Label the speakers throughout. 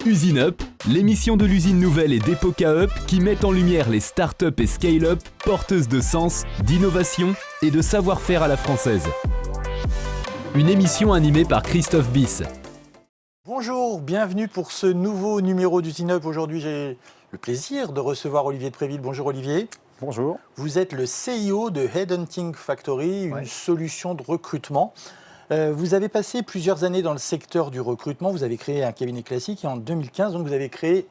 Speaker 1: Usine Up, l'émission de l'usine nouvelle et d'Epoca Up qui met en lumière les startups et scale-up porteuses de sens, d'innovation et de savoir-faire à la française. Une émission animée par Christophe Bis.
Speaker 2: Bonjour, bienvenue pour ce nouveau numéro d'Usine Up. Aujourd'hui, j'ai le plaisir de recevoir Olivier de Préville. Bonjour Olivier.
Speaker 3: Bonjour.
Speaker 2: Vous êtes le CIO de Headhunting Factory, une solution de recrutement. Vous avez passé plusieurs années dans le secteur du recrutement. Vous avez créé un cabinet classique et en 2015, donc, vous avez créé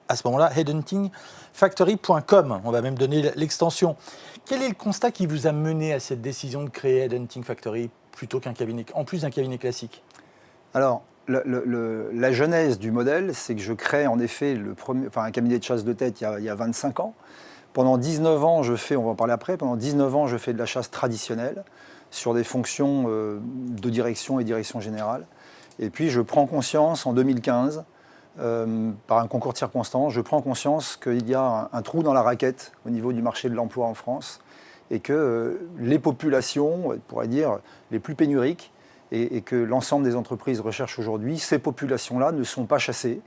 Speaker 2: à ce moment-là headhuntingfactory.com. On va même donner l'extension. Quel est le constat qui vous a mené à cette décision de créer Headhunting Factory plutôt qu'un cabinet, en plus d'un cabinet classique?
Speaker 3: Alors, la genèse du modèle, c'est que je crée en effet un cabinet de chasse de tête il y a 25 ans. Pendant 19 ans, on va en parler après, pendant 19 ans, je fais de la chasse traditionnelle sur des fonctions de direction et direction générale. Et puis, je prends conscience en 2015, par un concours de circonstances, je prends conscience qu'il y a un trou dans la raquette au niveau du marché de l'emploi en France et que les populations, on pourrait dire, les plus pénuriques, et que l'ensemble des entreprises recherchent aujourd'hui, ces populations-là ne sont pas chassées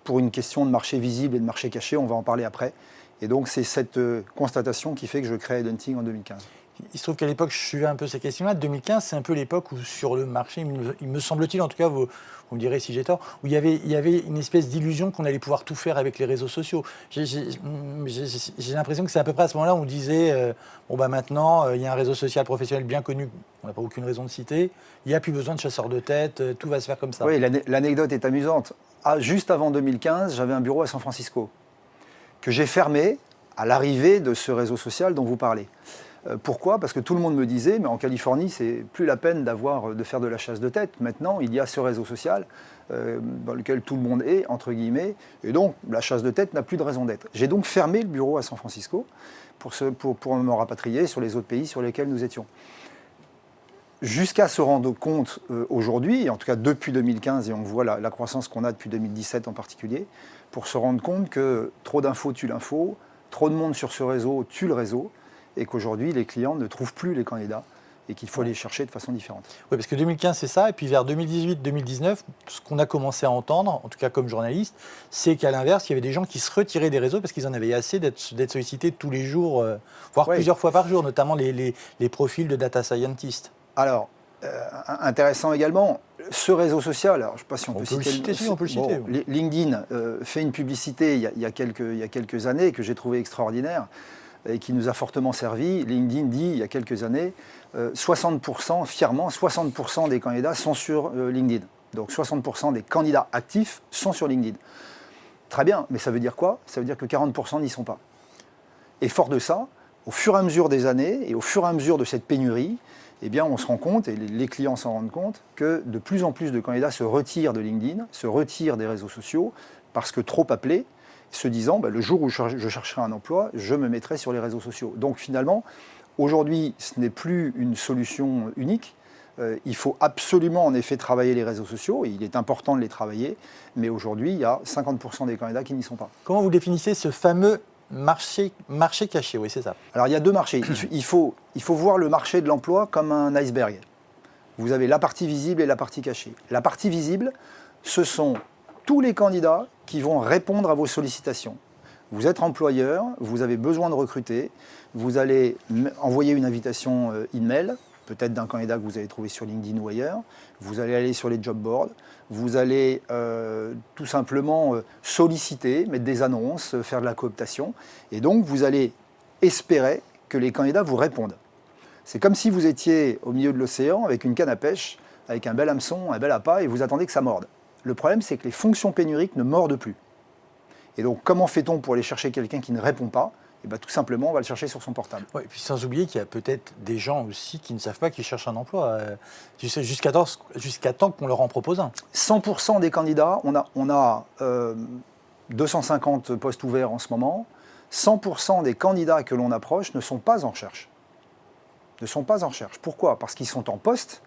Speaker 3: pour une question de marché visible et de marché caché, on va en parler après. Et donc c'est cette constatation qui fait que je crée Headhunting en 2015.
Speaker 2: Il se trouve qu'à l'époque, je suivais un peu ces questions-là. 2015, c'est un peu l'époque où sur le marché, il me semble-t-il, en tout cas, vous me direz si j'ai tort, où il y avait une espèce d'illusion qu'on allait pouvoir tout faire avec les réseaux sociaux. J'ai l'impression que c'est à peu près à ce moment-là où on disait maintenant, il y a un réseau social professionnel bien connu, on n'a pas aucune raison de citer, il n'y a plus besoin de chasseurs de tête, tout va se faire comme ça.
Speaker 3: Oui, l'anecdote est amusante. Juste avant 2015, j'avais un bureau à San Francisco que j'ai fermé à l'arrivée de ce réseau social dont vous parlez. Pourquoi ? Parce que tout le monde me disait, mais en Californie, c'est plus la peine de faire de la chasse de tête. Maintenant, il y a ce réseau social dans lequel tout le monde est, entre guillemets, et donc la chasse de tête n'a plus de raison d'être. J'ai donc fermé le bureau à San Francisco pour me rapatrier sur les autres pays sur lesquels nous étions. Jusqu'à se rendre compte aujourd'hui, en tout cas depuis 2015, et on voit la croissance qu'on a depuis 2017 en particulier, pour se rendre compte que trop d'infos tue l'info, trop de monde sur ce réseau tue le réseau, et qu'aujourd'hui, les clients ne trouvent plus les candidats et qu'il faut les chercher de façon différente.
Speaker 2: Oui, parce que 2015, c'est ça. Et puis vers 2018-2019, ce qu'on a commencé à entendre, en tout cas comme journaliste, c'est qu'à l'inverse, il y avait des gens qui se retiraient des réseaux parce qu'ils en avaient assez d'être sollicités tous les jours, voire plusieurs fois par jour, notamment les profils de data scientists.
Speaker 3: Alors, intéressant également, ce réseau social, alors, je ne sais pas si on peut citer.
Speaker 2: On peut le citer.
Speaker 3: LinkedIn fait une publicité il y a quelques années que j'ai trouvé extraordinaire et qui nous a fortement servi. LinkedIn dit, il y a quelques années, 60%, fièrement, 60% des candidats sont sur LinkedIn. Donc 60% des candidats actifs sont sur LinkedIn. Très bien, mais ça veut dire quoi ? Ça veut dire que 40% n'y sont pas. Et fort de ça, au fur et à mesure des années et au fur et à mesure de cette pénurie, eh bien, on se rend compte, et les clients s'en rendent compte, que de plus en plus de candidats se retirent de LinkedIn, se retirent des réseaux sociaux, parce que trop appelés, se disant, le jour où je chercherai un emploi, je me mettrai sur les réseaux sociaux. Donc finalement, aujourd'hui, ce n'est plus une solution unique. Il faut absolument, en effet, travailler les réseaux sociaux, et il est important de les travailler, mais aujourd'hui, il y a 50% des candidats qui n'y sont pas.
Speaker 2: Comment vous définissez ce fameux marché caché? Oui, c'est ça.
Speaker 3: Alors, il y a deux marchés. Il faut voir le marché de l'emploi comme un iceberg. Vous avez la partie visible et la partie cachée. La partie visible, ce sont tous les candidats qui vont répondre à vos sollicitations. Vous êtes employeur, vous avez besoin de recruter, vous allez envoyer une invitation email, peut-être d'un candidat que vous avez trouvé sur LinkedIn ou ailleurs, vous allez aller sur les job boards, vous allez tout simplement solliciter, mettre des annonces, faire de la cooptation, et donc vous allez espérer que les candidats vous répondent. C'est comme si vous étiez au milieu de l'océan avec une canne à pêche, avec un bel hameçon, un bel appât, et vous attendez que ça morde. Le problème, c'est que les fonctions pénuriques ne mordent plus. Et donc, comment fait-on pour aller chercher quelqu'un qui ne répond pas ? Tout simplement, on va le chercher sur son portable.
Speaker 2: Oui, et puis sans oublier qu'il y a peut-être des gens aussi qui ne savent pas qu'ils cherchent un emploi, jusqu'à temps qu'on leur en propose un.
Speaker 3: 100% des candidats, on a 250 postes ouverts en ce moment, 100% des candidats que l'on approche ne sont pas en recherche. Pourquoi ? Parce qu'ils sont en poste.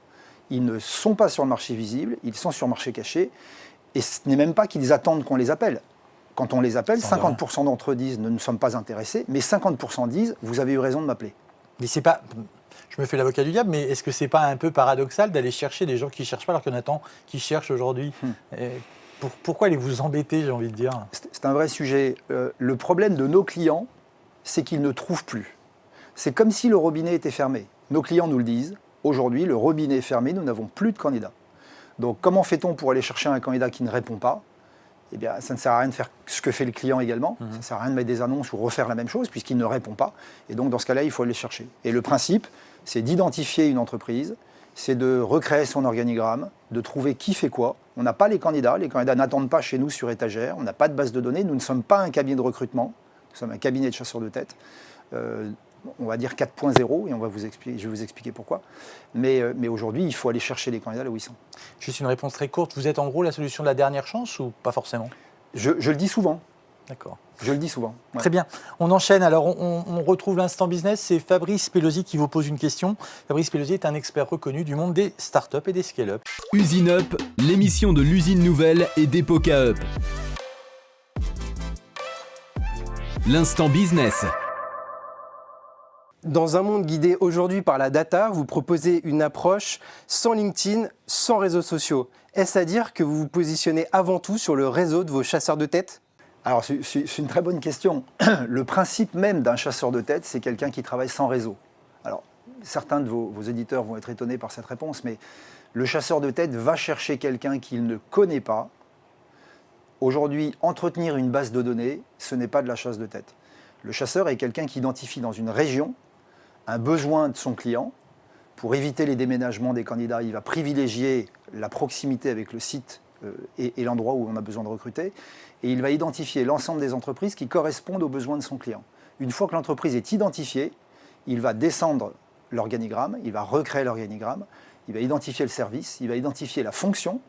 Speaker 3: Ils ne sont pas sur le marché visible, ils sont sur le marché caché, et ce n'est même pas qu'ils attendent qu'on les appelle. Quand on les appelle, 50% d'entre eux disent « nous ne sommes pas intéressés », mais 50% disent « vous avez eu raison de m'appeler ».
Speaker 2: Mais c'est pas... Je me fais l'avocat du diable, mais est-ce que c'est pas un peu paradoxal d'aller chercher des gens qui ne cherchent pas alors qu'il y en a tant qui cherchent aujourd'hui Pourquoi allez vous embêter, j'ai envie de dire?
Speaker 3: C'est un vrai sujet. Le problème de nos clients, c'est qu'ils ne trouvent plus. C'est comme si le robinet était fermé. Nos clients nous le disent. Aujourd'hui, le robinet est fermé, nous n'avons plus de candidats. Donc, comment fait-on pour aller chercher un candidat qui ne répond pas? Eh bien, ça ne sert à rien de faire ce que fait le client également. Ça ne sert à rien de mettre des annonces ou refaire la même chose puisqu'il ne répond pas. Et donc, dans ce cas-là, il faut aller chercher. Et le principe, c'est d'identifier une entreprise, c'est de recréer son organigramme, de trouver qui fait quoi. On n'a pas les candidats n'attendent pas chez nous sur étagère, on n'a pas de base de données, nous ne sommes pas un cabinet de recrutement, nous sommes un cabinet de chasseurs de tête, on va dire 4.0, et je vais vous expliquer pourquoi. Mais aujourd'hui, il faut aller chercher les candidats là où ils sont.
Speaker 2: Juste une réponse très courte, vous êtes en gros la solution de la dernière chance ou pas forcément?
Speaker 3: Je le dis souvent.
Speaker 2: D'accord.
Speaker 3: Je le dis souvent. Ouais.
Speaker 2: Très bien. On enchaîne. Alors, on retrouve l'instant business. C'est Fabrice Pelosi qui vous pose une question. Fabrice Pelosi est un expert reconnu du monde des startups et des scale-up.
Speaker 1: Usine Up, l'émission de l'usine nouvelle et d'Epoca Up. L'instant business.
Speaker 4: Dans un monde guidé aujourd'hui par la data, vous proposez une approche sans LinkedIn, sans réseaux sociaux. Est-ce à dire que vous vous positionnez avant tout sur le réseau de vos chasseurs de tête ?
Speaker 3: Alors, c'est une très bonne question. Le principe même d'un chasseur de tête, c'est quelqu'un qui travaille sans réseau. Alors, certains de vos éditeurs vont être étonnés par cette réponse, mais le chasseur de tête va chercher quelqu'un qu'il ne connaît pas. Aujourd'hui, entretenir une base de données, ce n'est pas de la chasse de tête. Le chasseur est quelqu'un qui identifie dans une région un besoin de son client. Pour éviter les déménagements des candidats, il va privilégier la proximité avec le site et l'endroit où on a besoin de recruter. Et il va identifier l'ensemble des entreprises qui correspondent aux besoins de son client. Une fois que l'entreprise est identifiée, il va descendre l'organigramme, il va recréer l'organigramme, il va identifier le service, il va identifier la fonction,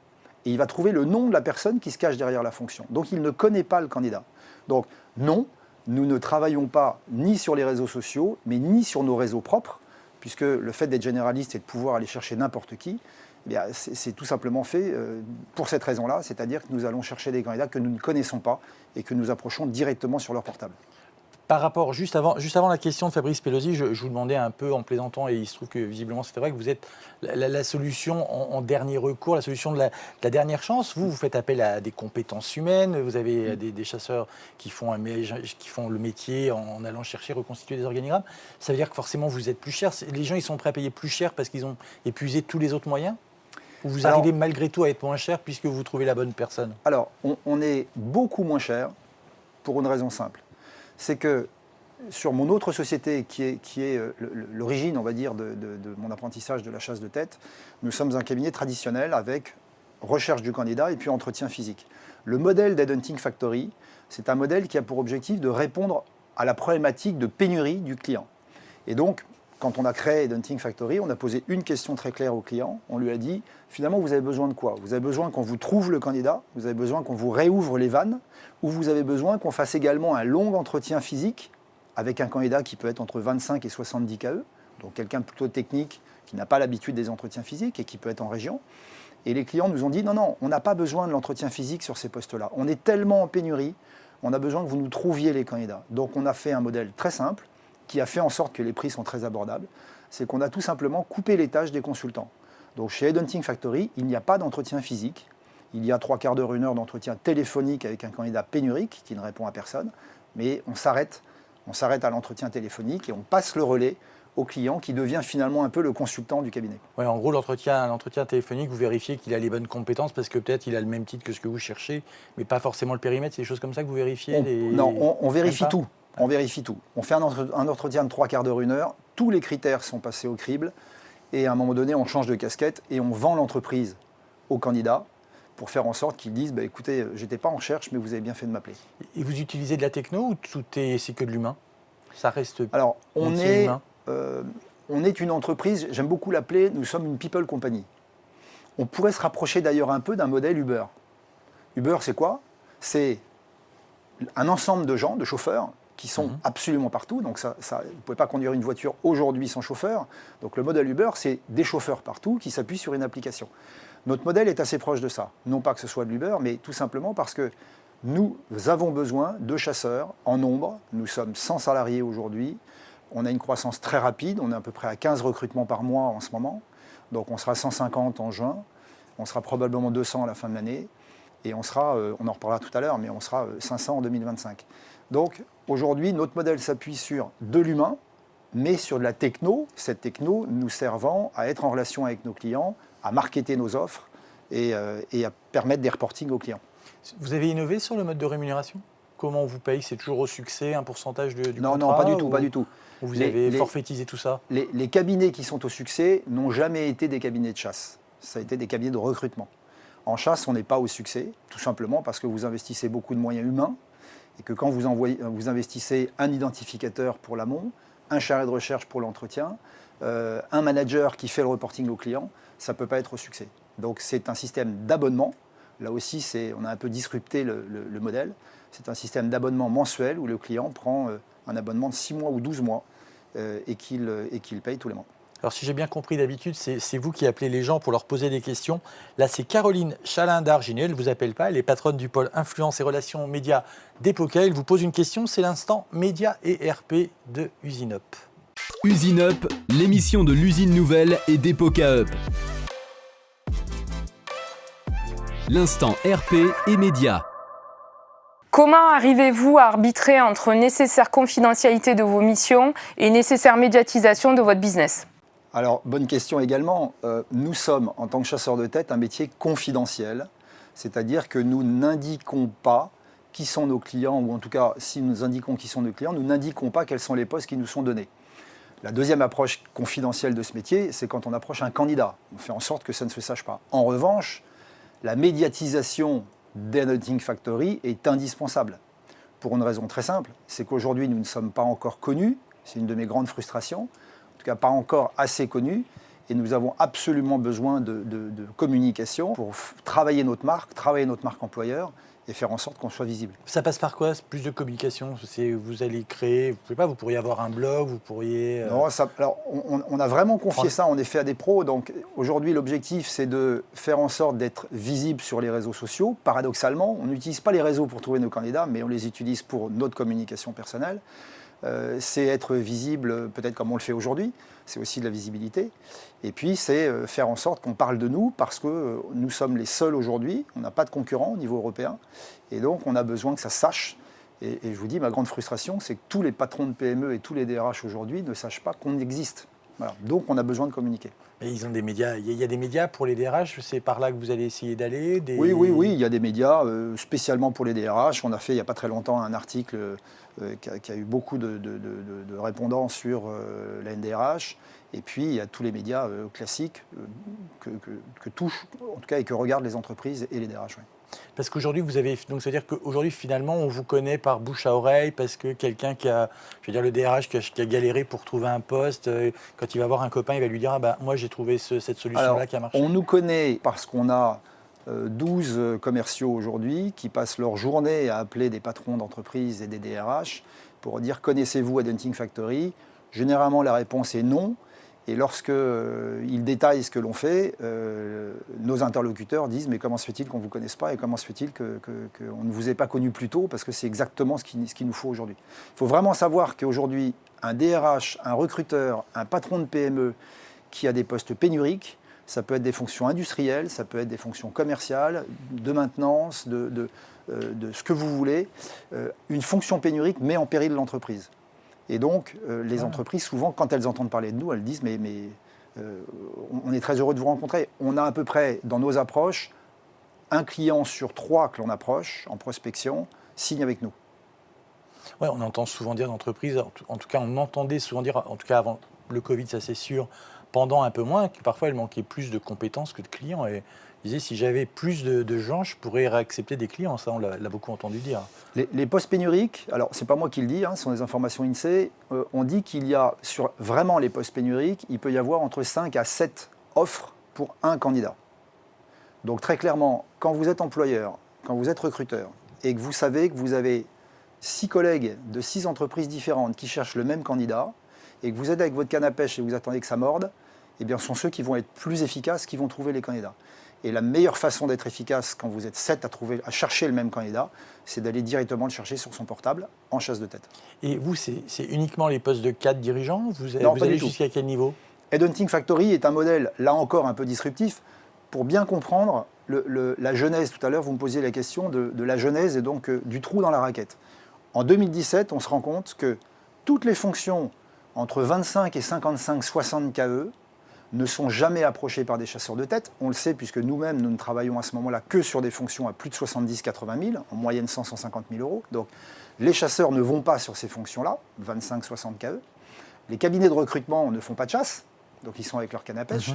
Speaker 3: et il va trouver le nom de la personne qui se cache derrière la fonction. Donc il ne connaît pas le candidat. Donc non, nous ne travaillons pas ni sur les réseaux sociaux, mais ni sur nos réseaux propres, puisque le fait d'être généraliste et de pouvoir aller chercher n'importe qui, eh bien, c'est tout simplement fait pour cette raison-là, c'est-à-dire que nous allons chercher des candidats que nous ne connaissons pas et que nous approchons directement sur leur portable.
Speaker 2: Par rapport, juste avant la question de Fabrice Pelosi, je vous demandais un peu en plaisantant, et il se trouve que visiblement c'était vrai, que vous êtes la solution en dernier recours, la solution de la dernière chance. Vous faites appel à des compétences humaines, vous avez des chasseurs qui font le métier en allant chercher, reconstituer des organigrammes. Ça veut dire que forcément vous êtes plus cher. Les gens ils sont prêts à payer plus cher parce qu'ils ont épuisé tous les autres moyens? Ou vous arrivez malgré tout à être moins cher puisque vous trouvez la bonne personne? Alors,
Speaker 3: on est beaucoup moins cher pour une raison simple. C'est que sur mon autre société qui est l'origine, on va dire, de mon apprentissage de la chasse de tête, nous sommes un cabinet traditionnel avec recherche du candidat et puis entretien physique. Le modèle d'Headhunting Factory, c'est un modèle qui a pour objectif de répondre à la problématique de pénurie du client. Et donc, quand on a créé Headhunting Factory, on a posé une question très claire au client. On lui a dit, finalement, vous avez besoin de quoi? Vous avez besoin qu'on vous trouve le candidat, vous avez besoin qu'on vous réouvre les vannes, ou vous avez besoin qu'on fasse également un long entretien physique avec un candidat qui peut être entre 25 et 70 KE, donc quelqu'un plutôt technique qui n'a pas l'habitude des entretiens physiques et qui peut être en région. Et les clients nous ont dit, non, on n'a pas besoin de l'entretien physique sur ces postes-là. On est tellement en pénurie, on a besoin que vous nous trouviez les candidats. Donc on a fait un modèle très simple, qui a fait en sorte que les prix sont très abordables, c'est qu'on a tout simplement coupé les tâches des consultants. Donc chez Headhunting Factory, il n'y a pas d'entretien physique, il y a 3/4 d'heure, 1 heure d'entretien téléphonique avec un candidat pénurique qui ne répond à personne, mais on s'arrête à l'entretien téléphonique et on passe le relais au client qui devient finalement un peu le consultant du cabinet.
Speaker 2: Ouais, en gros, l'entretien téléphonique, vous vérifiez qu'il a les bonnes compétences parce que peut-être il a le même titre que ce que vous cherchez, mais pas forcément le périmètre, c'est des choses comme ça que vous vérifiez?
Speaker 3: On vérifie tout. On vérifie tout. On fait un entretien de 3/4 d'heure, 1 heure, tous les critères sont passés au crible, et à un moment donné, on change de casquette et on vend l'entreprise au candidat pour faire en sorte qu'ils disent écoutez, j'étais pas en recherche, mais vous avez bien fait de m'appeler.
Speaker 2: Et vous utilisez de la techno ou c'est que de l'humain? Ça reste.
Speaker 3: Alors, on est une entreprise, j'aime beaucoup l'appeler, nous sommes une people company. On pourrait se rapprocher d'ailleurs un peu d'un modèle Uber. Uber, c'est quoi? C'est un ensemble de gens, de chauffeurs, qui sont absolument partout. Donc vous ne pouvez pas conduire une voiture aujourd'hui sans chauffeur. Donc le modèle Uber, c'est des chauffeurs partout qui s'appuient sur une application. Notre modèle est assez proche de ça. Non pas que ce soit de l'Uber, mais tout simplement parce que nous avons besoin de chasseurs en nombre. Nous sommes 100 salariés aujourd'hui. On a une croissance très rapide. On est à peu près à 15 recrutements par mois en ce moment. Donc on sera 150 en juin. On sera probablement 200 à la fin de l'année. et on en reparlera tout à l'heure, mais on sera 500 en 2025. Donc aujourd'hui, notre modèle s'appuie sur de l'humain, mais sur de la techno, cette techno nous servant à être en relation avec nos clients, à marketer nos offres et à permettre des reportings aux clients.
Speaker 2: Vous avez innové sur le mode de rémunération ? Comment on vous paye ? C'est toujours au succès, un pourcentage du contrat ?
Speaker 3: Non, pas du tout, pas du tout.
Speaker 2: Ou vous avez forfaitisé tout ça ?
Speaker 3: Les cabinets qui sont au succès n'ont jamais été des cabinets de chasse. Ça a été des cabinets de recrutement. En chasse, on n'est pas au succès, tout simplement parce que vous investissez beaucoup de moyens humains et que quand vous investissez un identificateur pour l'amont, un chargé de recherche pour l'entretien, un manager qui fait le reporting aux clients, ça ne peut pas être au succès. Donc c'est un système d'abonnement. Là aussi, on a un peu disrupté le modèle. C'est un système d'abonnement mensuel où le client prend un abonnement de 6 mois ou 12 mois et qu'il paye tous les mois.
Speaker 2: Alors si j'ai bien compris, d'habitude, c'est vous qui appelez les gens pour leur poser des questions. Là, c'est Caroline Chalin-Darginet, elle ne vous appelle pas, elle est patronne du pôle Influence et Relations Médias d'Epoca. Elle vous pose une question, c'est l'instant Médias et RP de Usine Up.
Speaker 1: Usine Up, l'émission de l'usine nouvelle et d'Epoca Up. L'instant RP et médias.
Speaker 5: Comment arrivez-vous à arbitrer entre nécessaire confidentialité de vos missions et nécessaire médiatisation de votre business ?
Speaker 3: Alors, bonne question également. Nous sommes, en tant que chasseurs de tête, un métier confidentiel, c'est-à-dire que nous n'indiquons pas qui sont nos clients, ou en tout cas, si nous indiquons qui sont nos clients, nous n'indiquons pas quels sont les postes qui nous sont donnés. La deuxième approche confidentielle de ce métier, c'est quand on approche un candidat. On fait en sorte que ça ne se sache pas. En revanche, la médiatisation d'Headhunting Factory est indispensable. Pour une raison très simple, c'est qu'aujourd'hui, nous ne sommes pas encore connus. C'est une de mes grandes frustrations. En tout cas, pas encore assez connus. Et nous avons absolument besoin de communication pour travailler notre marque employeur et faire en sorte qu'on soit visible.
Speaker 2: Ça passe par quoi, plus de communication ? Vous allez créer, vous pourriez avoir un blog, vous pourriez...
Speaker 3: Non, alors, on a vraiment confié ça en effet à des pros. Donc aujourd'hui, l'objectif, c'est de faire en sorte d'être visible sur les réseaux sociaux. Paradoxalement, on n'utilise pas les réseaux pour trouver nos candidats, mais on les utilise pour notre communication personnelle. C'est être visible, peut-être comme on le fait aujourd'hui, c'est aussi de la visibilité. Et puis, c'est faire en sorte qu'on parle de nous parce que nous sommes les seuls aujourd'hui, on n'a pas de concurrents au niveau européen, et donc on a besoin que ça se sache. Et je vous dis, ma grande frustration, c'est que tous les patrons de PME et tous les DRH aujourd'hui ne sachent pas qu'on existe. Voilà. Donc, on a besoin de communiquer.
Speaker 2: Et ils ont des médias. Il y a des médias pour les DRH, c'est par là que vous allez essayer d'aller
Speaker 3: Oui, il y a des médias spécialement pour les DRH. On a fait il n'y a pas très longtemps un article qui a eu beaucoup de répondants sur la NDRH. Et puis il y a tous les médias classiques que touchent, en tout cas, et que regardent les entreprises et les DRH. Oui.
Speaker 2: Parce qu'aujourd'hui, donc c'est-à-dire qu'aujourd'hui, finalement, on vous connaît par bouche à oreille parce que quelqu'un le DRH qui a galéré pour trouver un poste, quand il va voir un copain, il va lui dire moi j'ai trouvé cette solution-là qui a marché.
Speaker 3: On nous connaît parce qu'on a 12 commerciaux aujourd'hui qui passent leur journée à appeler des patrons d'entreprise et des DRH pour dire connaissez-vous Headhunting Factory ? Généralement, la réponse est non. Et lorsqu'ils détaillent ce que l'on fait, nos interlocuteurs disent « Mais comment se fait-il qu'on ne vous connaisse pas et comment se fait-il qu'on ne vous ait pas connu plus tôt ?» Parce que c'est exactement ce qu'il nous faut aujourd'hui. Il faut vraiment savoir qu'aujourd'hui, un DRH, un recruteur, un patron de PME qui a des postes pénuriques, ça peut être des fonctions industrielles, ça peut être des fonctions commerciales, de maintenance, de ce que vous voulez. Une fonction pénurique met en péril l'entreprise. Et donc, les entreprises, souvent, quand elles entendent parler de nous, elles disent mais on est très heureux de vous rencontrer. On a à peu près, dans nos approches, un client sur 3 que l'on approche en prospection signe avec nous.
Speaker 2: Oui, on entend souvent dire d'entreprises, en tout cas, on entendait souvent dire, en tout cas avant le Covid, ça c'est sûr, pendant un peu moins, que parfois il manquait plus de compétences que de clients. Et ils disaient, si j'avais plus de gens, je pourrais accepter des clients. Ça, on l'a beaucoup entendu dire.
Speaker 3: Les postes pénuriques, alors c'est pas moi qui le dis, ce sont des informations INSEE, on dit qu'il y a, sur vraiment les postes pénuriques, il peut y avoir entre 5 à 7 offres pour un candidat. Donc très clairement, quand vous êtes employeur, quand vous êtes recruteur, et que vous savez que vous avez 6 collègues de 6 entreprises différentes qui cherchent le même candidat, et que vous êtes avec votre canne à pêche et vous attendez que ça morde, eh bien ce sont ceux qui vont être plus efficaces qui vont trouver les candidats. Et la meilleure façon d'être efficace quand vous êtes 7 à chercher le même candidat, c'est d'aller directement le chercher sur son portable en chasse de tête.
Speaker 2: Et vous, c'est uniquement les postes de cadre dirigeants ? Vous
Speaker 3: Non,
Speaker 2: allez jusqu'à quel niveau ?
Speaker 3: Headhunting Factory est un modèle, là encore, un peu disruptif. Pour bien comprendre, la genèse, tout à l'heure, vous me posiez la question de la genèse et donc du trou dans la raquette. En 2017, on se rend compte que toutes les fonctions entre 25 et 55, 60 KE ne sont jamais approchées par des chasseurs de tête. On le sait puisque nous-mêmes, nous ne travaillons à ce moment-là que sur des fonctions à plus de 70-80 000, en moyenne 100-150 000 euros. Donc les chasseurs ne vont pas sur ces fonctions-là, 25-60 KE. Les cabinets de recrutement ne font pas de chasse, donc ils sont avec leur canne à pêche.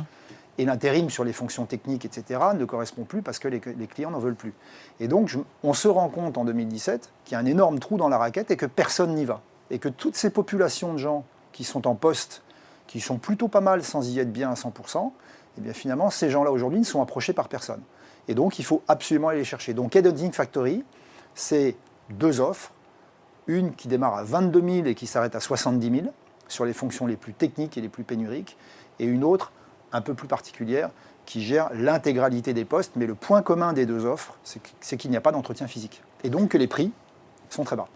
Speaker 3: Et l'intérim sur les fonctions techniques, etc., ne correspond plus parce que les clients n'en veulent plus. Et donc, on se rend compte en 2017 qu'il y a un énorme trou dans la raquette et que personne n'y va. Et que toutes ces populations de gens qui sont en poste, qui sont plutôt pas mal sans y être bien à 100%, et bien finalement, ces gens-là aujourd'hui ne sont approchés par personne. Et donc, il faut absolument aller les chercher. Donc, Headhunting Factory, c'est 2 offres. Une qui démarre à 22 000 et qui s'arrête à 70 000 sur les fonctions les plus techniques et les plus pénuriques. Et une autre un peu plus particulière, qui gère l'intégralité des postes, mais le point commun des 2 offres, c'est qu'il n'y a pas d'entretien physique. Et donc que les prix sont très bas.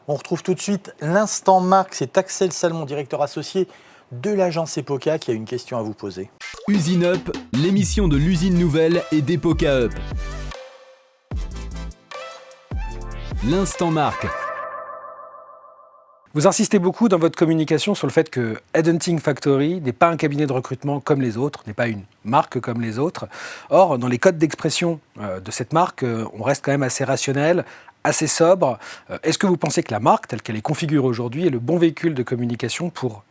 Speaker 2: On retrouve tout de suite l'instant marque, c'est Axel Salmon, directeur associé de l'agence Epoca, qui a une question à vous poser.
Speaker 1: Usine Up, l'émission de l'usine nouvelle et d'Epoca Up. L'instant marque.
Speaker 6: Vous insistez beaucoup dans votre communication sur le fait que Headhunting Factory n'est pas un cabinet de recrutement comme les autres, n'est pas une marque comme les autres. Or, dans les codes d'expression de cette marque, on reste quand même assez rationnel, assez sobre. Est-ce que vous pensez que la marque, telle qu'elle est configurée aujourd'hui, est le bon véhicule de communication pour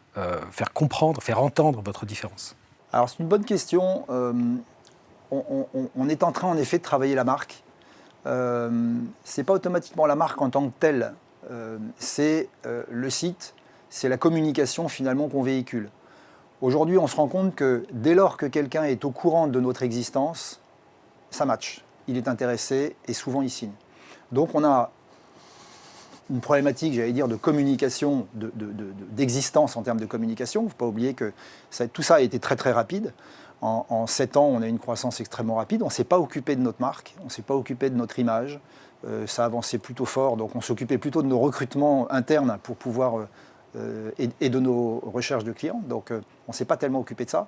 Speaker 6: faire comprendre, faire entendre votre différence?
Speaker 3: Alors, c'est une bonne question. On est en train, en effet, de travailler la marque. Ce n'est pas automatiquement la marque en tant que telle. C'est le site, c'est la communication finalement qu'on véhicule. Aujourd'hui, on se rend compte que dès lors que quelqu'un est au courant de notre existence, ça match. Il est intéressé et souvent il signe. Donc on a une problématique, j'allais dire, de communication, d'existence en termes de communication. Il ne faut pas oublier que tout ça a été très très rapide. En 7 ans, on a une croissance extrêmement rapide. On ne s'est pas occupé de notre marque, on ne s'est pas occupé de notre image. Ça avançait plutôt fort, donc on s'occupait plutôt de nos recrutements internes pour pouvoir et de nos recherches de clients. Donc on ne s'est pas tellement occupé de ça.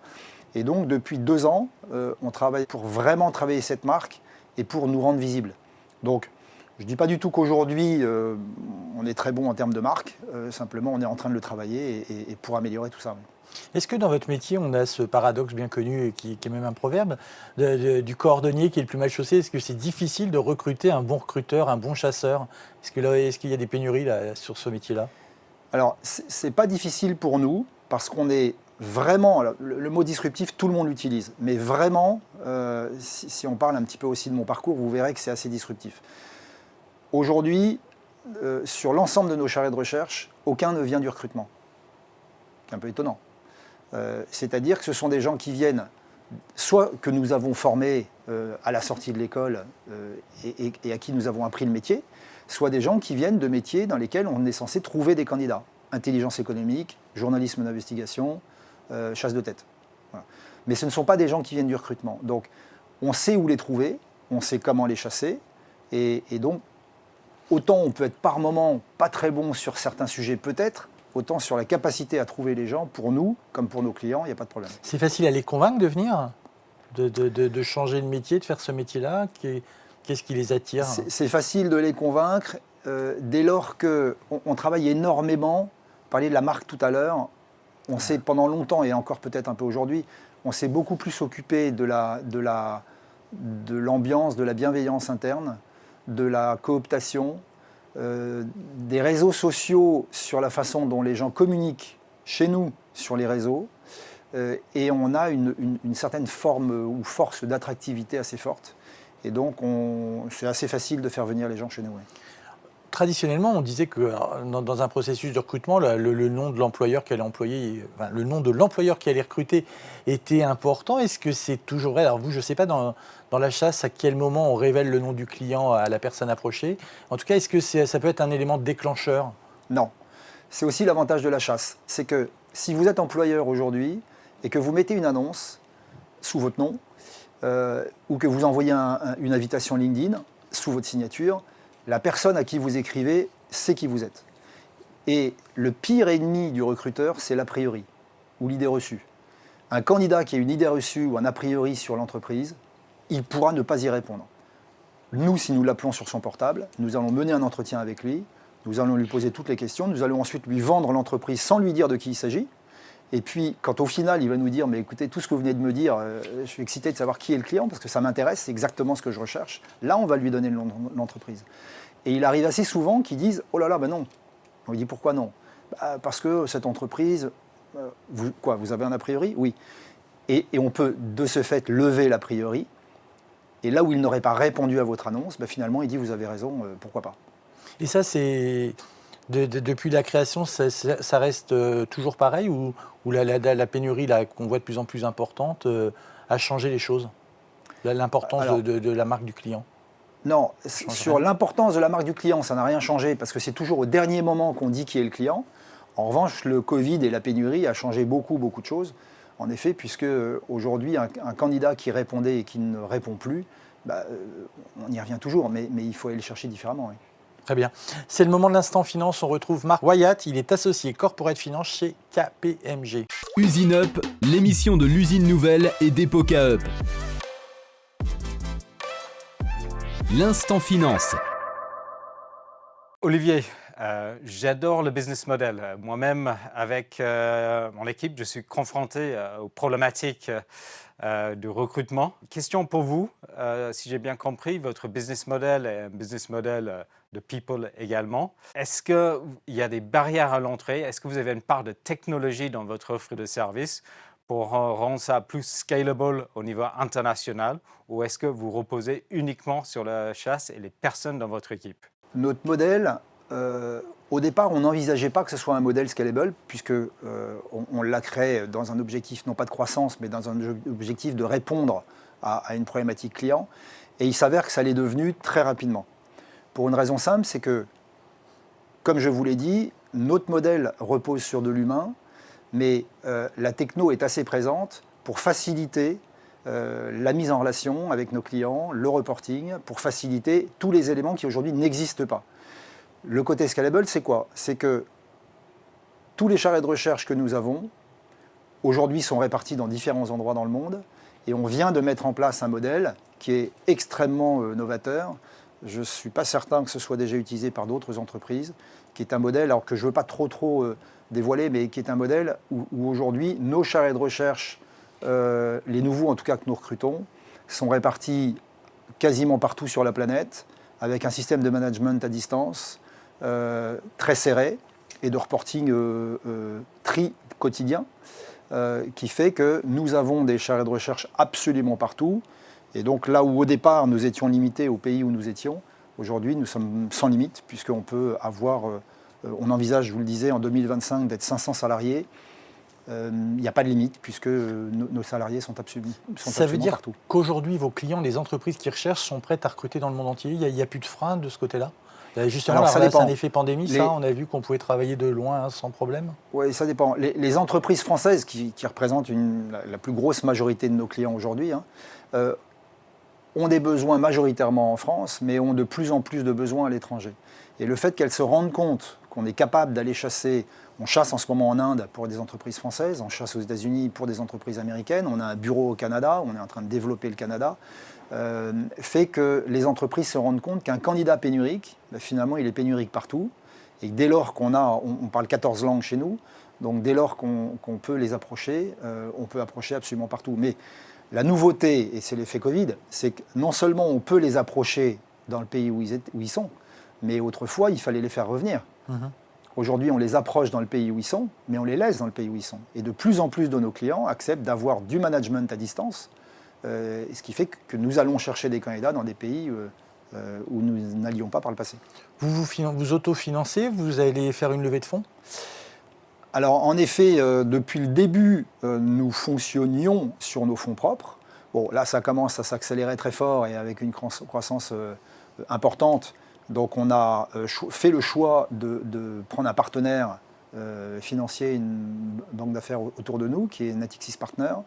Speaker 3: Et donc depuis 2 ans, on travaille pour vraiment travailler cette marque et pour nous rendre visibles. Donc je ne dis pas du tout qu'aujourd'hui on est très bon en termes de marque, simplement on est en train de le travailler et pour améliorer tout ça.
Speaker 2: Est-ce que dans votre métier, on a ce paradoxe bien connu, qui est même un proverbe, du cordonnier qui est le plus mal chaussé? Est-ce que c'est difficile de recruter un bon recruteur, un bon chasseur? Est-ce qu'il y a des pénuries là, sur ce métier-là?
Speaker 3: Alors, ce n'est pas difficile pour nous, parce qu'on est vraiment, le mot disruptif, tout le monde l'utilise, mais vraiment, si on parle un petit peu aussi de mon parcours, vous verrez que c'est assez disruptif. Aujourd'hui, sur l'ensemble de nos charrettes de recherche, aucun ne vient du recrutement. C'est un peu étonnant. C'est-à-dire que ce sont des gens qui viennent, soit que nous avons formés à la sortie de l'école et à qui nous avons appris le métier, soit des gens qui viennent de métiers dans lesquels on est censé trouver des candidats. Intelligence économique, journalisme d'investigation, chasse de tête. Voilà. Mais ce ne sont pas des gens qui viennent du recrutement. Donc on sait où les trouver, on sait comment les chasser, et donc autant on peut être par moment pas très bon sur certains sujets peut-être, autant sur la capacité à trouver les gens, pour nous, comme pour nos clients, il n'y a pas de problème.
Speaker 2: C'est facile à les convaincre de venir, de changer de métier, de faire ce métier-là? Qu'est-ce qui les attire?
Speaker 3: C'est facile de les convaincre dès lors qu'on travaille énormément. Vous parliez de la marque tout à l'heure. On s'est pendant longtemps, et encore peut-être un peu aujourd'hui, on s'est beaucoup plus occupé de l'ambiance, de la bienveillance interne, de la cooptation, des réseaux sociaux sur la façon dont les gens communiquent chez nous sur les réseaux, et on a une certaine forme ou force d'attractivité assez forte, et donc c'est assez facile de faire venir les gens chez nous. Oui.
Speaker 2: Traditionnellement, on disait que dans un processus de recrutement, le nom de l'employeur qui allait employer, enfin, le nom de l'employeur qui allait recruter était important. Est-ce que c'est toujours vrai? Alors vous, je ne sais pas, dans la chasse, à quel moment on révèle le nom du client à la personne approchée. En tout cas, est-ce que ça peut être un élément déclencheur?
Speaker 3: Non. C'est aussi l'avantage de la chasse. C'est que si vous êtes employeur aujourd'hui et que vous mettez une annonce sous votre nom, ou que vous envoyez une invitation LinkedIn sous votre signature, la personne à qui vous écrivez sait qui vous êtes. Et le pire ennemi du recruteur, c'est l'a priori, ou l'idée reçue. Un candidat qui a une idée reçue ou un a priori sur l'entreprise, il pourra ne pas y répondre. Nous, si nous l'appelons sur son portable, nous allons mener un entretien avec lui, nous allons lui poser toutes les questions, nous allons ensuite lui vendre l'entreprise sans lui dire de qui il s'agit. Et puis, quand au final, il va nous dire « mais écoutez, tout ce que vous venez de me dire, je suis excité de savoir qui est le client parce que ça m'intéresse, c'est exactement ce que je recherche », là, on va lui donner l'entreprise. Et il arrive assez souvent qu'ils disent « oh là là, ben non ». On lui dit « pourquoi non ?» Parce que cette entreprise, vous avez un a priori ? Oui. Et on peut, de ce fait, lever l'a priori. Et là où il n'aurait pas répondu à votre annonce, finalement, il dit « vous avez raison, pourquoi pas ».
Speaker 2: Et ça, c'est depuis la création, ça reste toujours pareil ou la pénurie qu'on voit de plus en plus importante a changé les choses, l'importance de la marque du client?
Speaker 3: Non, sur l'importance de la marque du client, ça n'a rien changé parce que c'est toujours au dernier moment qu'on dit qui est le client. En revanche, le Covid et la pénurie a changé beaucoup de choses. En effet, puisque aujourd'hui, un candidat qui répondait et qui ne répond plus, on y revient toujours, mais il faut aller le chercher différemment. Oui.
Speaker 2: Très bien. C'est le moment de l'instant finance. On retrouve Marc Wyatt. Il est associé corporate finance chez KPMG.
Speaker 1: Usine Up, l'émission de l'usine nouvelle et d'Epoca Up. L'instant finance.
Speaker 7: Olivier, j'adore le business model. Moi-même, avec mon équipe, je suis confronté aux problématiques de recrutement. Question pour vous, si j'ai bien compris, votre business model est un business model de people également. Est-ce qu'il y a des barrières à l'entrée? Est-ce que vous avez une part de technologie dans votre offre de service pour rendre ça plus scalable au niveau international? Ou est-ce que vous reposez uniquement sur la chasse et les personnes dans votre équipe?
Speaker 3: Notre modèle, au départ, on n'envisageait pas que ce soit un modèle scalable, puisque on l'a créé dans un objectif, non pas de croissance, mais dans un objectif de répondre à une problématique client. Et il s'avère que ça l'est devenu très rapidement. Pour une raison simple, c'est que, comme je vous l'ai dit, notre modèle repose sur de l'humain, mais la techno est assez présente pour faciliter la mise en relation avec nos clients, le reporting, pour faciliter tous les éléments qui aujourd'hui n'existent pas. Le côté scalable, c'est quoi? C'est que tous les charrettes de recherche que nous avons, aujourd'hui, sont répartis dans différents endroits dans le monde, et on vient de mettre en place un modèle qui est extrêmement novateur. Je ne suis pas certain que ce soit déjà utilisé par d'autres entreprises, qui est un modèle, alors que je ne veux pas trop dévoiler, mais qui est un modèle où aujourd'hui, nos charrettes de recherche, les nouveaux en tout cas que nous recrutons, sont répartis quasiment partout sur la planète, avec un système de management à distance très serré et de reporting quotidien, qui fait que nous avons des charrettes de recherche absolument partout. Et donc là où au départ nous étions limités au pays où nous étions, aujourd'hui nous sommes sans limite, puisqu'on peut avoir, on envisage, je vous le disais, en 2025 d'être 500 salariés. Il n'y a pas de limite, puisque nos salariés sont absolument partout.
Speaker 2: Ça veut dire qu'aujourd'hui, vos clients, les entreprises qui recherchent, sont prêtes à recruter dans le monde entier? Il n'y a plus de frein de ce côté-là? Justement, c'est un effet pandémie, ça, on a vu qu'on pouvait travailler de loin sans problème?
Speaker 3: Oui, ça dépend. Les entreprises françaises, qui représentent la plus grosse majorité de nos clients aujourd'hui, ont des besoins majoritairement en France, mais ont de plus en plus de besoins à l'étranger. Et le fait qu'elles se rendent compte qu'on est capable d'aller chasser, on chasse en ce moment en Inde pour des entreprises françaises, on chasse aux États-Unis pour des entreprises américaines, on a un bureau au Canada, on est en train de développer le Canada, fait que les entreprises se rendent compte qu'un candidat pénurique, finalement, il est pénurique partout. Et dès lors on parle 14 langues chez nous, donc dès lors qu'on peut les approcher, on peut approcher absolument partout. Mais la nouveauté, et c'est l'effet Covid, c'est que non seulement on peut les approcher dans le pays où ils sont, mais autrefois, il fallait les faire revenir. Aujourd'hui, on les approche dans le pays où ils sont, mais on les laisse dans le pays où ils sont. Et de plus en plus de nos clients acceptent d'avoir du management à distance, ce qui fait que nous allons chercher des candidats dans des pays où nous n'allions pas par le passé.
Speaker 2: Vous autofinancez? Vous allez faire une levée de fonds?
Speaker 3: Alors, en effet, depuis le début, nous fonctionnions sur nos fonds propres. Bon, là, ça commence à s'accélérer très fort et avec une croissance importante. Donc, on a fait le choix de prendre un partenaire financier, une banque d'affaires autour de nous, qui est Natixis Partners.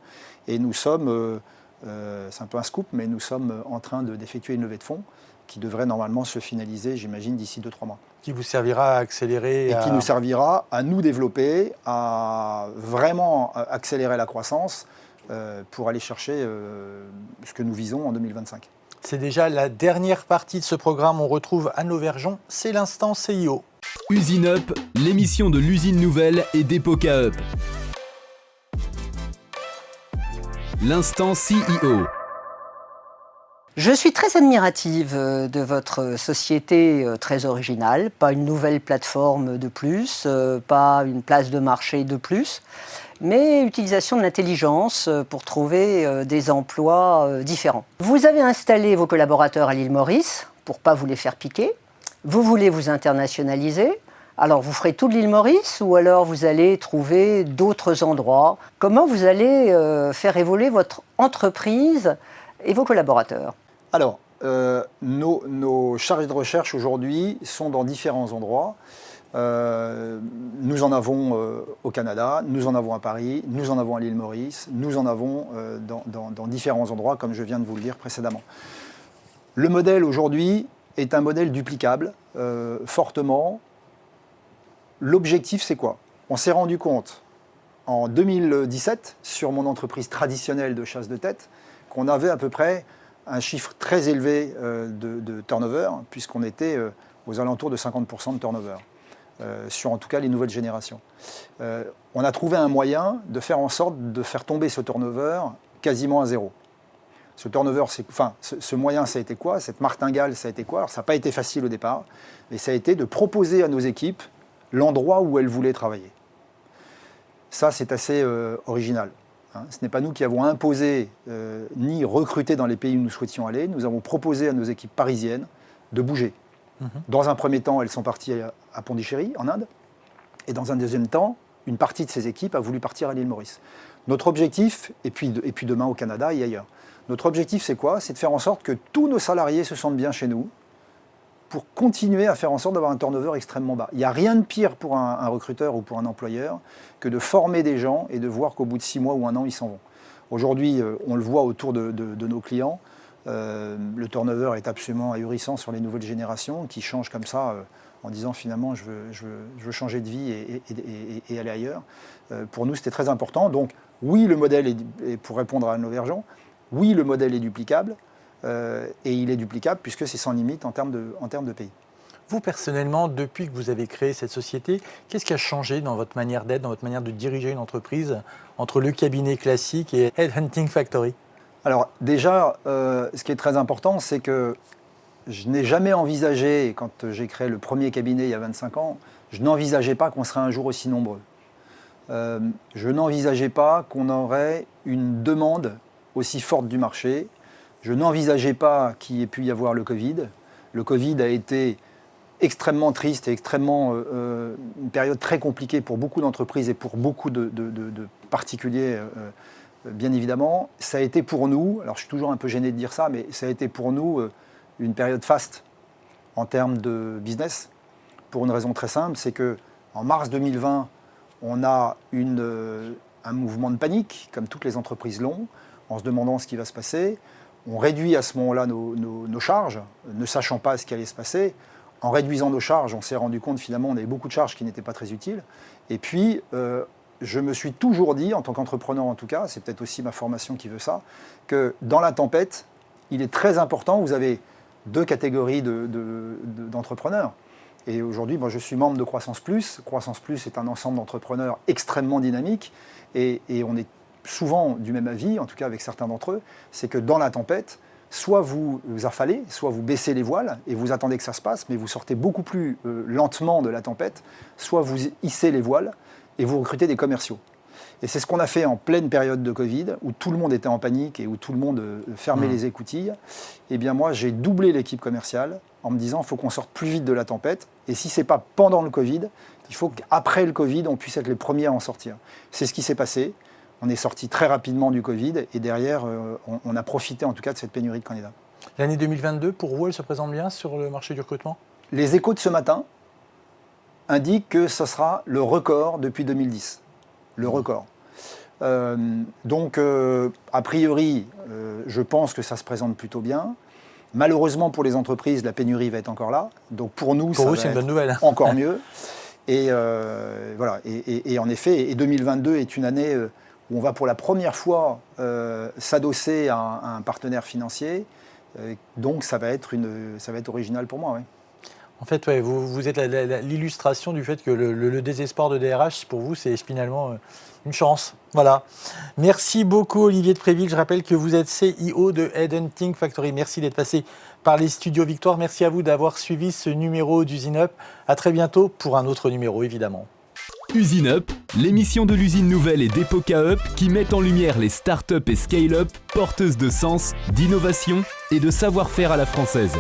Speaker 3: Et nous sommes, c'est un peu un scoop, mais nous sommes en train d'effectuer une levée de fonds qui devrait normalement se finaliser, j'imagine, d'ici 2-3 mois.
Speaker 2: Qui vous servira à accélérer...
Speaker 3: Et qui nous servira à nous développer, à vraiment accélérer la croissance. pour aller chercher ce que nous visons en 2025.
Speaker 2: C'est déjà la dernière partie de ce programme. On retrouve Anne Lauvergeon. C'est l'instant CIO.
Speaker 1: Usine Up, l'émission de l'usine nouvelle et d'Epoca Up. L'instant CEO.
Speaker 8: Je suis très admirative de votre société très originale. Pas une nouvelle plateforme de plus, pas une place de marché de plus, mais utilisation de l'intelligence pour trouver des emplois différents. Vous avez installé vos collaborateurs à l'île Maurice pour ne pas vous les faire piquer. Vous voulez vous internationaliser. Alors vous ferez toute l'île Maurice ou alors vous allez trouver d'autres endroits. Comment vous allez faire évoluer votre entreprise et vos collaborateurs?
Speaker 3: Alors, nos chargés de recherche aujourd'hui sont dans différents endroits. Nous en avons au Canada, nous en avons à Paris, nous en avons à l'île Maurice, nous en avons dans différents endroits, comme je viens de vous le dire précédemment. Le modèle aujourd'hui est un modèle duplicable, fortement. L'objectif, c'est quoi? On s'est rendu compte en 2017, sur mon entreprise traditionnelle de chasse de tête, qu'on avait à peu près un chiffre très élevé de turnover, puisqu'on était aux alentours de 50% de turnover, sur en tout cas les nouvelles générations. On a trouvé un moyen de faire en sorte de faire tomber ce turnover quasiment à zéro. Ce turnover, ce moyen, ça a été quoi? Cette martingale, ça a été quoi? Alors, ça n'a pas été facile au départ, mais ça a été de proposer à nos équipes l'endroit où elles voulaient travailler. Ça, c'est assez original. Ce n'est pas nous qui avons imposé ni recruté dans les pays où nous souhaitions aller. Nous avons proposé à nos équipes parisiennes de bouger. Dans un premier temps, elles sont parties à Pondichéry, en Inde. Et dans un deuxième temps, une partie de ces équipes a voulu partir à l'île Maurice. Notre objectif, et puis demain au Canada et ailleurs, notre objectif, c'est quoi? C'est de faire en sorte que tous nos salariés se sentent bien chez nous pour continuer à faire en sorte d'avoir un turnover extrêmement bas. Il n'y a rien de pire pour un recruteur ou pour un employeur que de former des gens et de voir qu'au bout de 6 mois ou 1 an, ils s'en vont. Aujourd'hui, on le voit autour de nos clients, le turnover est absolument ahurissant sur les nouvelles générations qui changent comme ça en disant finalement je veux changer de vie et aller ailleurs. Pour nous, c'était très important. Donc oui, le modèle est, pour répondre à Anne Lauvergeon, oui, le modèle est duplicable. Et il est duplicable puisque c'est sans limite en termes de pays.
Speaker 2: Vous, personnellement, depuis que vous avez créé cette société, qu'est-ce qui a changé dans votre manière d'être, dans votre manière de diriger une entreprise entre le cabinet classique et Headhunting Factory?
Speaker 3: Alors déjà, ce qui est très important, c'est que je n'ai jamais envisagé, quand j'ai créé le premier cabinet il y a 25 ans, je n'envisageais pas qu'on serait un jour aussi nombreux. Je n'envisageais pas qu'on aurait une demande aussi forte du marché. Je n'envisageais pas qu'il y ait pu y avoir le Covid. Le Covid a été extrêmement triste et extrêmement une période très compliquée pour beaucoup d'entreprises et pour beaucoup de particuliers, bien évidemment. Ça a été pour nous, alors je suis toujours un peu gêné de dire ça, mais ça a été pour nous une période faste en termes de business, pour une raison très simple, c'est qu'en mars 2020, on a un mouvement de panique, comme toutes les entreprises l'ont, en se demandant ce qui va se passer. On réduit à ce moment-là nos charges, ne sachant pas ce qui allait se passer. En réduisant nos charges, on s'est rendu compte finalement on avait beaucoup de charges qui n'étaient pas très utiles. Et puis, je me suis toujours dit, en tant qu'entrepreneur en tout cas, c'est peut-être aussi ma formation qui veut ça, que dans la tempête, il est très important, vous avez 2 catégories d'entrepreneurs. Et aujourd'hui, moi, je suis membre de Croissance Plus. Croissance Plus est un ensemble d'entrepreneurs extrêmement dynamique et on est souvent du même avis, en tout cas avec certains d'entre eux, c'est que dans la tempête, soit vous affalez, soit vous baissez les voiles et vous attendez que ça se passe, mais vous sortez beaucoup plus lentement de la tempête, soit vous hissez les voiles et vous recrutez des commerciaux. Et c'est ce qu'on a fait en pleine période de Covid, où tout le monde était en panique et où tout le monde fermait les écoutilles. Eh bien moi, j'ai doublé l'équipe commerciale en me disant qu'il faut qu'on sorte plus vite de la tempête. Et si ce n'est pas pendant le Covid, il faut qu'après le Covid, on puisse être les premiers à en sortir. C'est ce qui s'est passé. On est sorti très rapidement du Covid et derrière, on a profité en tout cas de cette pénurie de candidats.
Speaker 2: L'année 2022, pour vous, elle se présente bien sur le marché du recrutement?
Speaker 3: Les échos de ce matin indiquent que ce sera le record depuis 2010. Le record. Donc, a priori, je pense que ça se présente plutôt bien. Malheureusement, pour les entreprises, la pénurie va être encore là. Donc, pour nous, ça va
Speaker 2: c'est une bonne nouvelle.
Speaker 3: Encore mieux. Et voilà. Et en effet, 2022 est une année où on va pour la première fois s'adosser à un partenaire financier. Donc ça va être original pour moi. Oui.
Speaker 2: En fait, ouais, vous êtes l'illustration du fait que le désespoir de DRH, pour vous, c'est finalement une chance. Voilà. Merci beaucoup, Olivier de Préville. Je rappelle que vous êtes CEO de Headhunting Factory. Merci d'être passé par les studios Victoire. Merci à vous d'avoir suivi ce numéro d'Usine Up. À très bientôt pour un autre numéro, évidemment.
Speaker 1: Usine Up, l'émission de l'usine nouvelle et d'Epoca Up qui met en lumière les startups et scale-up porteuses de sens, d'innovation et de savoir-faire à la française.